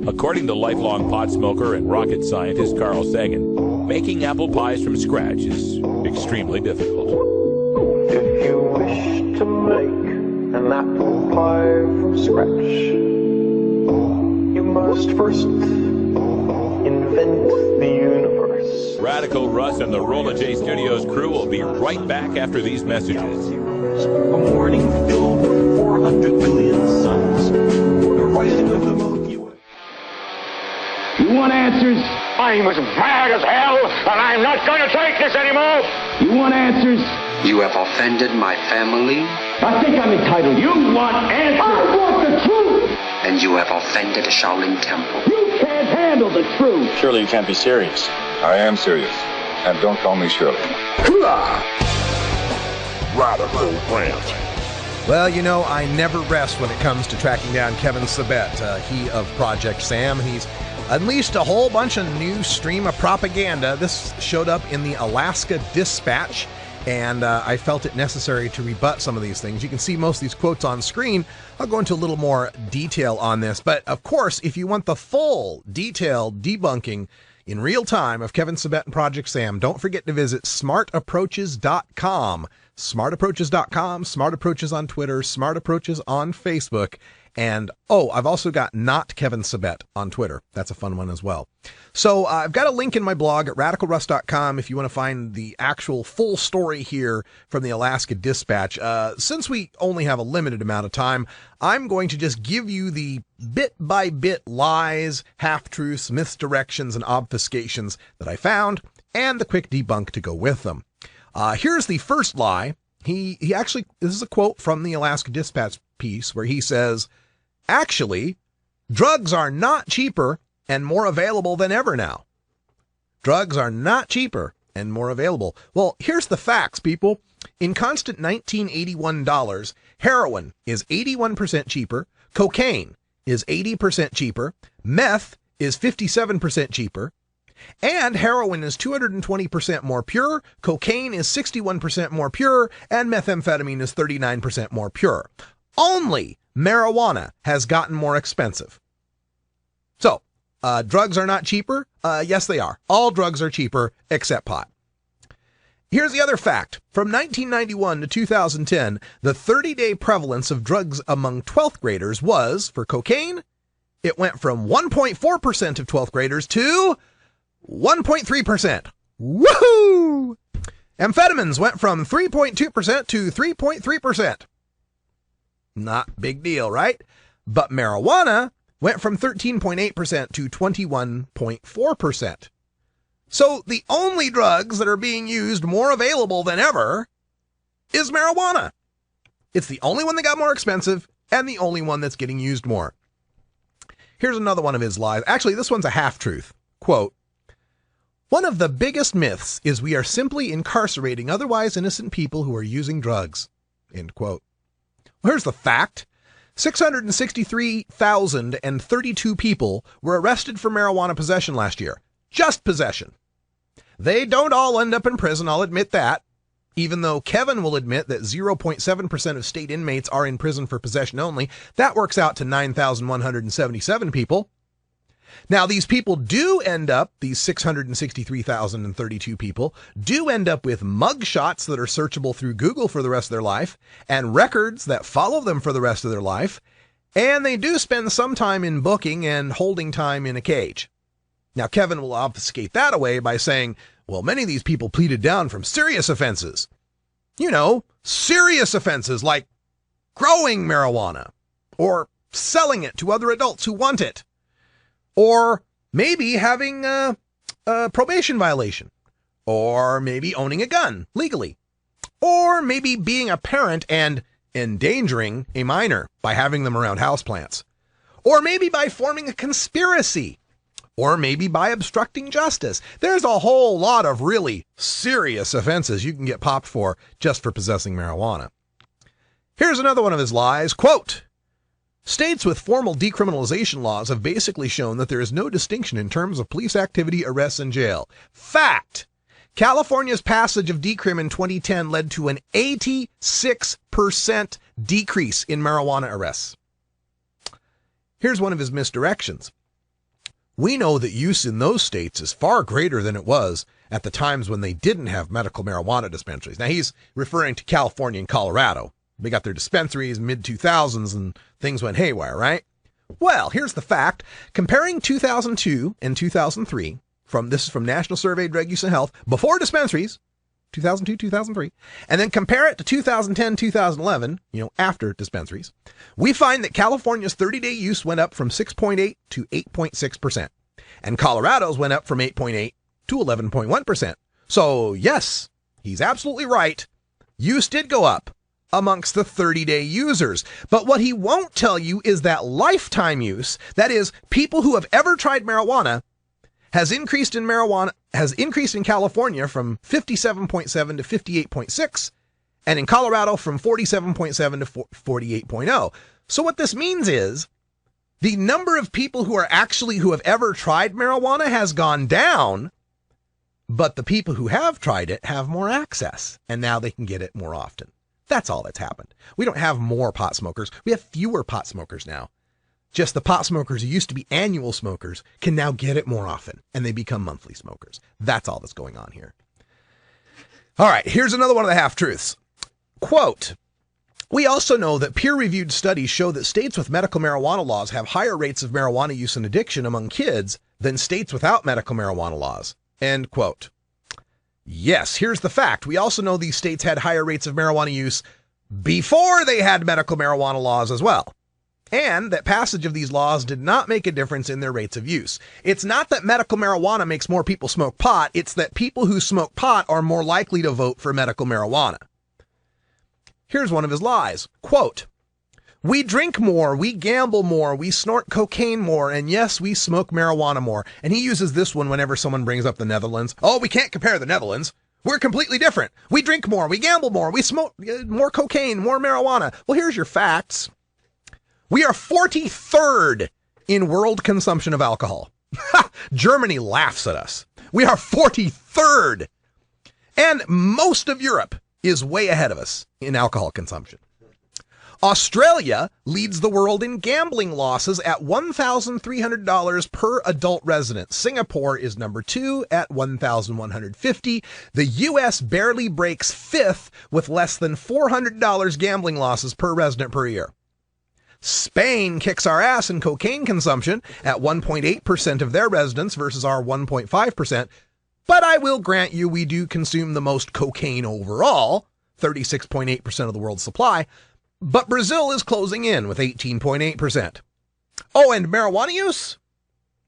According to lifelong pot smoker and rocket scientist Carl Sagan, Making apple pies from scratch is extremely difficult. If you wish to make an apple pie from scratch, you must first invent the universe. Radical Russ and the Rolla J Studios crew will be right back after these messages. A morning filled with 400 billion suns, rising of the Milky Way. You want answers? I'm as mad as hell, and I'm not going to take this anymore. You want answers? You have offended my family. I think I'm entitled. You want answers? I want the truth. And you have offended the Shaolin Temple. You can't handle the truth. Surely you can't be serious. I am serious. And don't call me Shirley. Radical Rant. Well, you know, I never rest when it comes to tracking down Kevin Sabet, he of Project Sam. He's unleashed a whole bunch of new stream of propaganda. This showed up in the Alaska Dispatch, and I felt it necessary to rebut some of these things. You can see most of these quotes on screen. I'll go into a little more detail on this. But, of course, if you want the full, detailed debunking in real time of Kevin Sabet and Project Sam, don't forget to visit smartapproaches.com. Smartapproaches.com, Smart Approaches on Twitter, Smart Approaches on Facebook, and, I've also got Not Kevin Sabet on Twitter. That's a fun one as well. So I've got a link in my blog at radicalruss.com if you want to find the actual full story here from the Alaska Dispatch. Since we only have a limited amount of time, I'm going to just give you the bit-by-bit lies, half-truths, misdirections, and obfuscations that I found, and the quick debunk to go with them. Here's the first lie. He actually, this is a quote from the Alaska Dispatch piece where he says, actually, drugs are not cheaper and more available than ever now. Drugs are not cheaper and more available. Well, here's the facts, people. In constant 1981 dollars, heroin is 81% cheaper, cocaine is 80% cheaper, meth is 57% cheaper, and heroin is 220% more pure, cocaine is 61% more pure, and methamphetamine is 39% more pure. Only marijuana has gotten more expensive. So, drugs are not cheaper? Yes, they are. All drugs are cheaper except pot. Here's the other fact. From 1991 to 2010, the 30-day prevalence of drugs among 12th graders was, for cocaine, it went from 1.4% of 12th graders to 1.3%. Woohoo! Amphetamines went from 3.2% to 3.3%. Not big deal, right? But marijuana went from 13.8% to 21.4%. So the only drugs that are being used more available than ever is marijuana. It's the only one that got more expensive and the only one that's getting used more. Here's another one of his lies. Actually, this one's a half-truth. Quote, one of the biggest myths is we are simply incarcerating otherwise innocent people who are using drugs. End quote. Well, here's the fact. 663,032 people were arrested for marijuana possession last year. Just possession. They don't all end up in prison, I'll admit that. Even though Kevin will admit that 0.7% of state inmates are in prison for possession only, that works out to 9,177 people. Now, these people do end up, these 663,032 people, do end up with mugshots that are searchable through Google for the rest of their life, and records that follow them for the rest of their life, and they do spend some time in booking and holding time in a cage. Now, Kevin will obfuscate that away by saying, well, many of these people pleaded down from serious offenses. You know, serious offenses like growing marijuana, or selling it to other adults who want it, or maybe having a probation violation, or maybe owning a gun legally, or maybe being a parent and endangering a minor by having them around houseplants, or maybe by forming a conspiracy, or maybe by obstructing justice. There's a whole lot of really serious offenses you can get popped for just for possessing marijuana. Here's another one of his lies. Quote, states with formal decriminalization laws have basically shown that there is no distinction in terms of police activity, arrests, and jail. Fact! California's passage of decrim in 2010 led to an 86% decrease in marijuana arrests. Here's one of his misdirections. we know that use in those states is far greater than it was at the times when they didn't have medical marijuana dispensaries. Now, he's referring to California and Colorado. They got their dispensaries mid-2000s and things went haywire, right? Well, here's the fact. Comparing 2002 and 2003, this is from National Survey of Drug Use and Health, before dispensaries, 2002, 2003, and then compare it to 2010, 2011, after dispensaries, we find that California's 30-day use went up from 6.8 to 8.6%, and Colorado's went up from 8.8 to 11.1%. So, yes, he's absolutely right. Use did go up amongst the 30-day users. But what he won't tell you is that lifetime use, that is, people who have ever tried marijuana, has increased in California from 57.7 to 58.6, and in Colorado from 47.7 to 48.0. So what this means is the number of people who have ever tried marijuana has gone down, but the people who have tried it have more access, and now they can get it more often. That's all that's happened. We don't have more pot smokers. We have fewer pot smokers now. Just the pot smokers who used to be annual smokers can now get it more often, and they become monthly smokers. That's all that's going on here. All right, here's another one of the half-truths. Quote, we also know that peer-reviewed studies show that states with medical marijuana laws have higher rates of marijuana use and addiction among kids than states without medical marijuana laws. End quote. Yes, here's the fact. We also know these states had higher rates of marijuana use before they had medical marijuana laws as well, and that passage of these laws did not make a difference in their rates of use. It's not that medical marijuana makes more people smoke pot, it's that people who smoke pot are more likely to vote for medical marijuana. Here's one of his lies. Quote, we drink more, we gamble more, we snort cocaine more, and yes, we smoke marijuana more. And he uses this one whenever someone brings up the Netherlands. Oh, we can't compare the Netherlands. We're completely different. We drink more, we gamble more, we smoke more cocaine, more marijuana. Well, here's your facts. We are 43rd in world consumption of alcohol. Germany laughs at us. We are 43rd. And most of Europe is way ahead of us in alcohol consumption. Australia leads the world in gambling losses at $1,300 per adult resident. Singapore is number 2 at $1,150. The U.S. barely breaks 5th with less than $400 gambling losses per resident per year. Spain kicks our ass in cocaine consumption at 1.8% of their residents versus our 1.5%. But I will grant you we do consume the most cocaine overall, 36.8% of the world's supply. But Brazil is closing in with 18.8%. Oh, and marijuana use?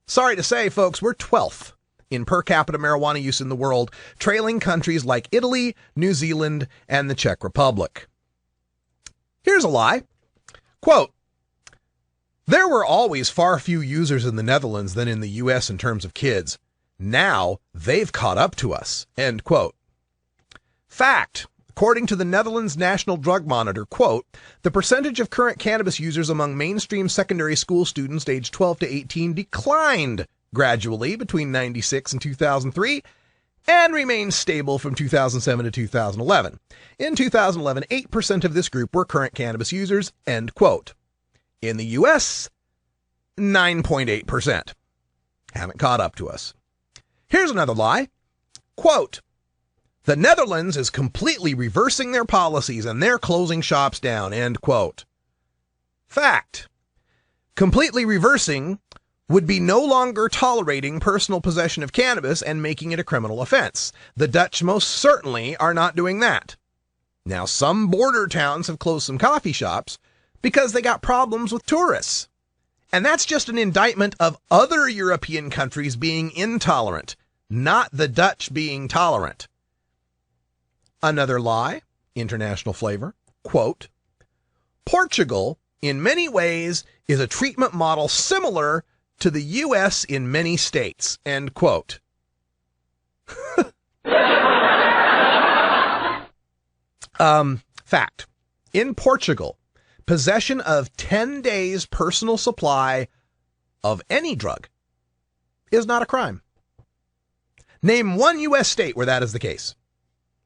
Sorry to say, folks, we're 12th in per capita marijuana use in the world, trailing countries like Italy, New Zealand, and the Czech Republic. Here's a lie. Quote, there were always far few users in the Netherlands than in the U.S. in terms of kids. Now they've caught up to us. End quote. Fact. According to the Netherlands National Drug Monitor, quote, the percentage of current cannabis users among mainstream secondary school students aged 12 to 18 declined gradually between 1996 and 2003 and remained stable from 2007 to 2011. In 2011, 8% of this group were current cannabis users, end quote. In the U.S., 9.8%. Haven't caught up to us. Here's another lie. Quote, the Netherlands is completely reversing their policies and they're closing shops down, end quote. Fact. Completely reversing would be no longer tolerating personal possession of cannabis and making it a criminal offense. The Dutch most certainly are not doing that. Now, some border towns have closed some coffee shops because they got problems with tourists. And that's just an indictment of other European countries being intolerant, not the Dutch being tolerant. Another lie, international flavor, quote, Portugal, in many ways, is a treatment model similar to the U.S. in many states, end quote. Fact. In Portugal, possession of 10 days personal supply of any drug is not a crime. Name one U.S. state where that is the case,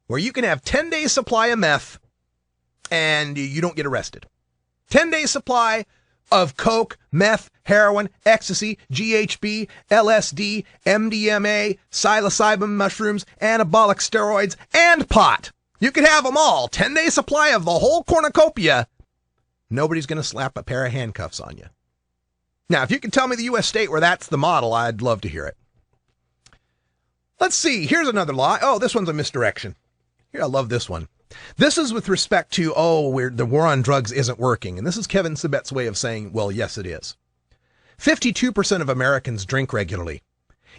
where you can have 10 days supply of meth and you don't get arrested. 10 days supply of coke, meth, heroin, ecstasy, GHB, LSD, MDMA, psilocybin mushrooms, anabolic steroids, and pot. You could have them all. 10-day supply of the whole cornucopia. Nobody's going to slap a pair of handcuffs on you. Now, if you can tell me the U.S. state where that's the model, I'd love to hear it. Let's see. Here's another lie. Oh, this one's a misdirection. Here, I love this one. This is with respect to, the war on drugs isn't working. And this is Kevin Sabet's way of saying, well, yes, it is. 52% of Americans drink regularly.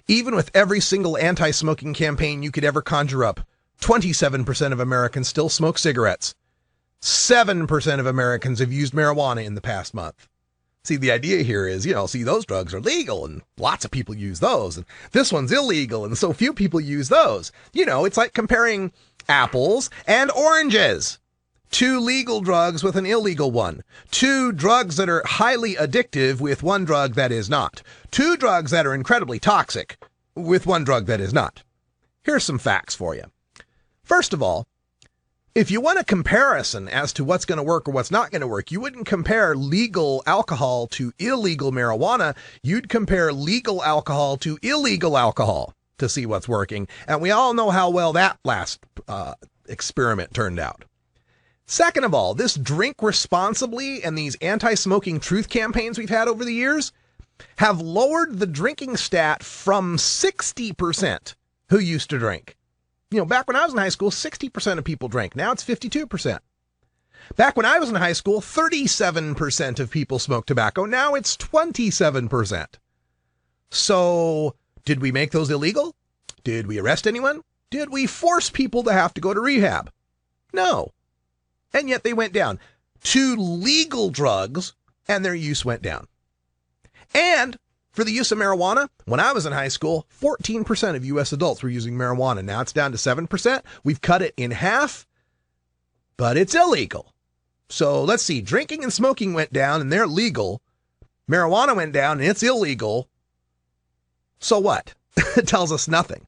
Even with every single anti-smoking campaign you could ever conjure up, 27% of Americans still smoke cigarettes. 7% of Americans have used marijuana in the past month. See, the idea here is, those drugs are legal and lots of people use those. And this one's illegal and so few people use those. It's like comparing apples and oranges. 2 legal drugs with an illegal one. 2 drugs that are highly addictive with 1 drug that is not. 2 drugs that are incredibly toxic with 1 drug that is not. Here's some facts for you. First of all, if you want a comparison as to what's going to work or what's not going to work, you wouldn't compare legal alcohol to illegal marijuana. You'd compare legal alcohol to illegal alcohol to see what's working. And we all know how well that last experiment turned out. Second of all, this drink responsibly and these anti-smoking truth campaigns we've had over the years have lowered the drinking stat from 60% who used to drink. Back when I was in high school, 60% of people drank. Now it's 52%. Back when I was in high school, 37% of people smoked tobacco. Now it's 27%. So, did we make those illegal? Did we arrest anyone? Did we force people to have to go to rehab? No. And yet they went down. 2 legal drugs, and their use went down. And for the use of marijuana, when I was in high school, 14% of U.S. adults were using marijuana. Now it's down to 7%. We've cut it in half, but it's illegal. So let's see. Drinking and smoking went down, and they're legal. Marijuana went down, and it's illegal. So what? It tells us nothing.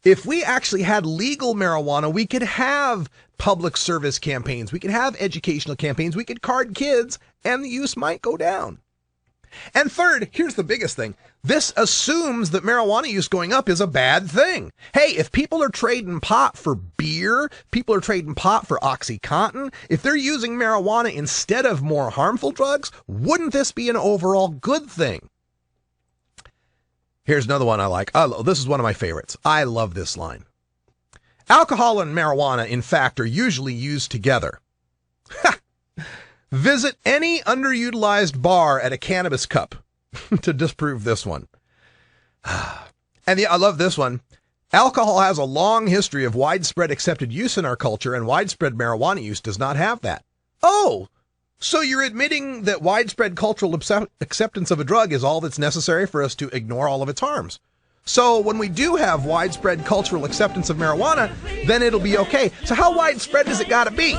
If we actually had legal marijuana, we could have public service campaigns. We could have educational campaigns. We could card kids, and the use might go down. And third, here's the biggest thing. This assumes that marijuana use going up is a bad thing. Hey, if people are trading pot for beer, people are trading pot for OxyContin, if they're using marijuana instead of more harmful drugs, wouldn't this be an overall good thing? Here's another one I like. This is one of my favorites. I love this line. Alcohol and marijuana, in fact, are usually used together. Visit any underutilized bar at a cannabis cup to disprove this one. And I love this one. Alcohol has a long history of widespread accepted use in our culture, and widespread marijuana use does not have that. Oh, so you're admitting that widespread cultural acceptance of a drug is all that's necessary for us to ignore all of its harms. So when we do have widespread cultural acceptance of marijuana, then it'll be okay. So how widespread does it gotta be?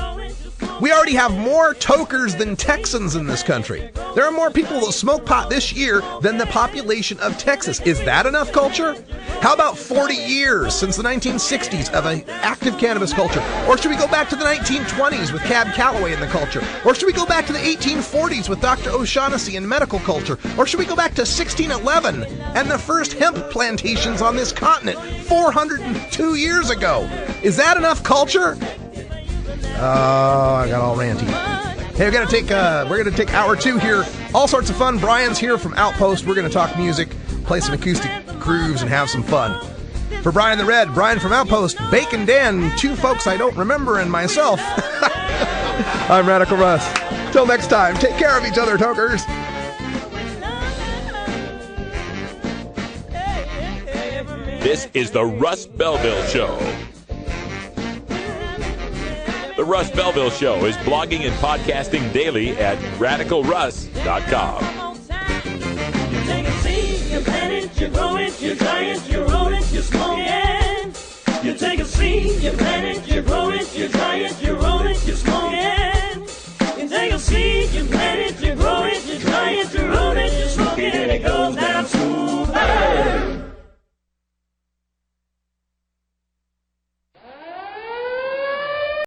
We already have more tokers than Texans in this country. There are more people that smoke pot this year than the population of Texas. Is that enough culture? How about 40 years since the 1960s of an active cannabis culture? Or should we go back to the 1920s with Cab Calloway in the culture? Or should we go back to the 1840s with Dr. O'Shaughnessy in medical culture? Or should we go back to 1611 and the first hemp plantations on this continent 402 years ago? Is that enough culture? Oh, I got all ranty. Hey, we're gonna take hour 2 here. All sorts of fun. Brian's here from Outpost. We're gonna talk music, play some acoustic grooves, and have some fun. For Brian the Red, Brian from Outpost, Bacon Dan, 2 folks I don't remember, and myself. I'm Radical Russ. Till next time, take care of each other, tokers. This is the Russ Belville Show. The Russ Belville Show is blogging and podcasting daily at radicalruss.com. You take a seed, you plant it, you grow it, you dry it, you roll it, you smoke it. You take a seed, you plant it, you grow it, you